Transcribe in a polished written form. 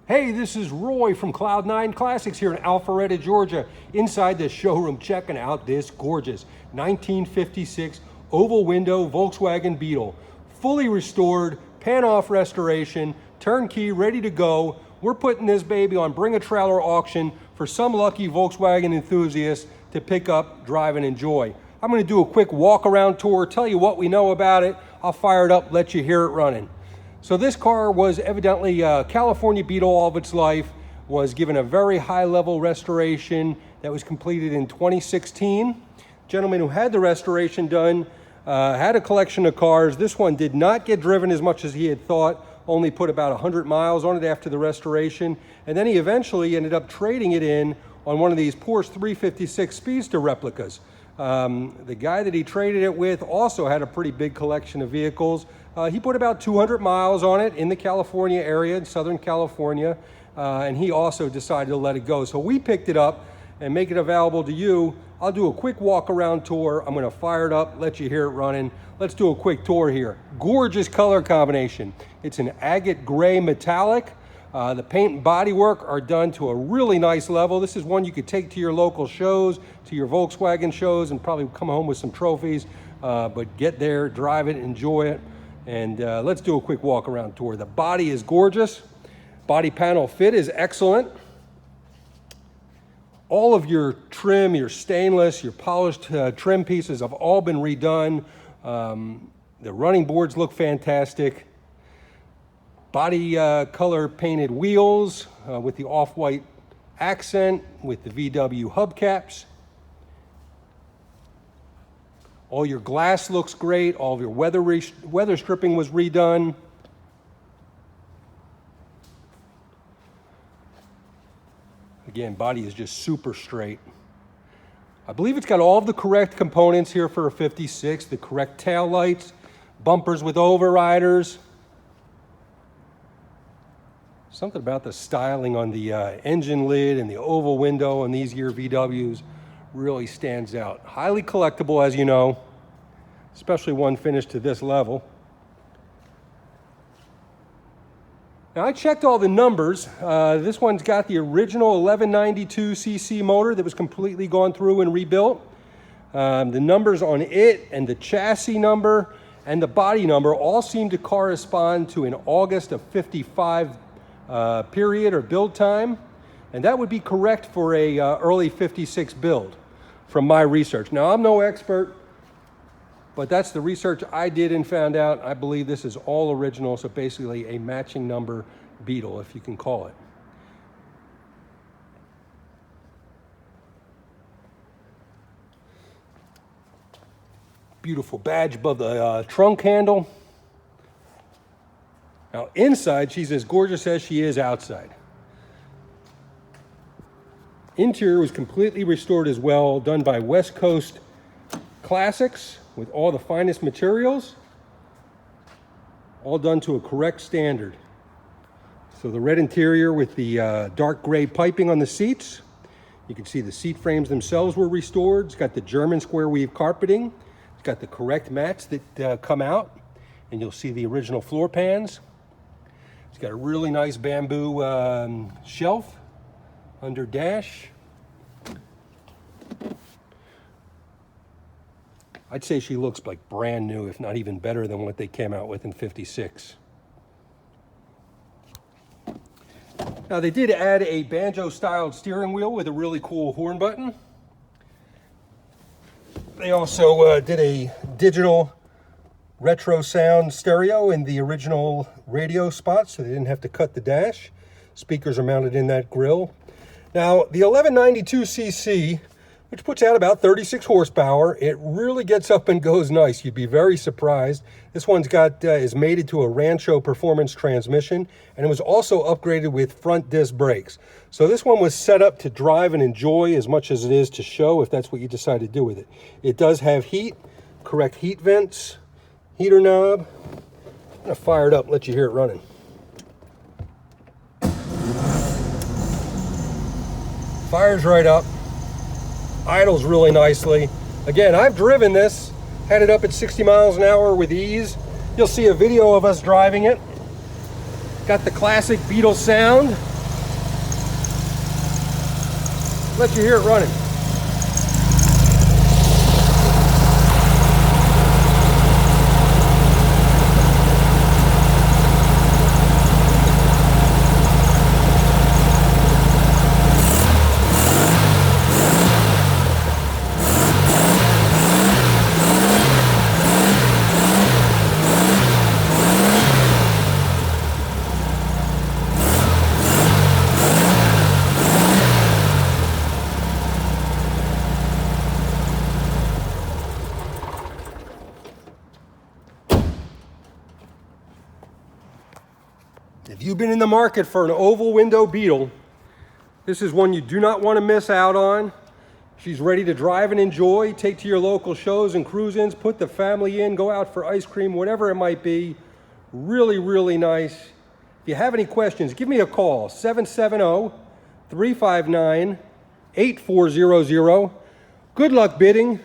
Hey, this is Roy from Cloud9 Classics here in Alpharetta, Georgia, inside the showroom checking out this gorgeous 1956 oval window Volkswagen Beetle. Fully restored, pan-off restoration, turnkey, ready to go. We're putting this baby on Bring a Trailer auction for some lucky Volkswagen enthusiast to pick up, drive, and enjoy. I'm going to do a quick walk-around tour, tell you what we know about it. I'll fire it up, let you hear it running. So this car was evidently a California Beetle all of its life, was given a very high level restoration that was completed in 2016. Gentleman who had the restoration done had a collection of cars. This one did not get driven as much as he had thought, only put about 100 miles on it after the restoration. And then he eventually ended up trading it in on one of these Porsche 356 Speedster replicas. The guy that he traded it with also had a pretty big collection of vehicles. He put about 200 miles on it in the California area, in Southern California, and he also decided to let it go. So we picked it up and make it available to you. I'll do a quick walk around tour. I'm gonna fire it up, let you hear it running. Let's do a quick tour here. Gorgeous color combination. It's an agate gray metallic. The paint and bodywork are done to a really nice level. This is one you could take to your local shows, to your Volkswagen shows, and probably come home with some trophies. But get there, drive it, enjoy it, and let's do a quick walk around tour. The body is gorgeous. Body panel fit is excellent. All of your trim, your stainless, your polished trim pieces have all been redone. The running boards look fantastic. Body color painted wheels with the off-white accent with the VW hubcaps. All your glass looks great. All of your weather stripping was redone. Again, body is just super straight. I believe it's got all of the correct components here for a 56, the correct tail lights, bumpers with overriders. Something about the styling on the engine lid and the oval window on these year VWs really stands out. Highly collectible, as you know, especially one finished to this level. Now I checked all the numbers. This one's got the original 1192cc motor that was completely gone through and rebuilt. The numbers on it and the chassis number and the body number all seem to correspond to an August of 55 period or build time, and that would be correct for a early 56 build from my research. Now I'm no expert, but that's the research I did and found out. I believe this is all original, so basically a matching number Beetle, if you can call it. Beautiful badge above the trunk handle. Now inside, she's as gorgeous as she is outside. Interior was completely restored as well, done by West Coast Classics with all the finest materials, all done to a correct standard. So the red interior with the dark gray piping on the seats. You can see the seat frames themselves were restored. It's got the German square weave carpeting. It's got the correct mats that come out, and you'll see the original floor pans. It's got a really nice bamboo shelf under dash. I'd say she looks like brand new, if not even better than what they came out with in 56. Now they did add a banjo-styled steering wheel with a really cool horn button. They also did a digital retro sound stereo in the original radio spot, so they didn't have to cut the dash. Speakers are mounted in that grille. Now, the 1192cc, which puts out about 36 horsepower, it really gets up and goes nice. You'd be very surprised. This one's got is mated to a Rancho performance transmission, and it was also upgraded with front disc brakes. So this one was set up to drive and enjoy as much as it is to show, if that's what you decide to do with it. It does have heat, correct heat vents, heater knob. I'm gonna fire it up and let you hear it running. Fires right up, idles really nicely. Again, I've driven this, had it up at 60 miles an hour with ease. You'll see a video of us driving it. Got the classic Beetle sound. Let you hear it running. If you've been in the market for an oval window Beetle, this is one you do not want to miss out on. She's ready to drive and enjoy, take to your local shows and cruise-ins, put the family in, go out for ice cream, whatever it might be. Really, really nice. If you have any questions, give me a call, 770-359-8400. Good luck bidding.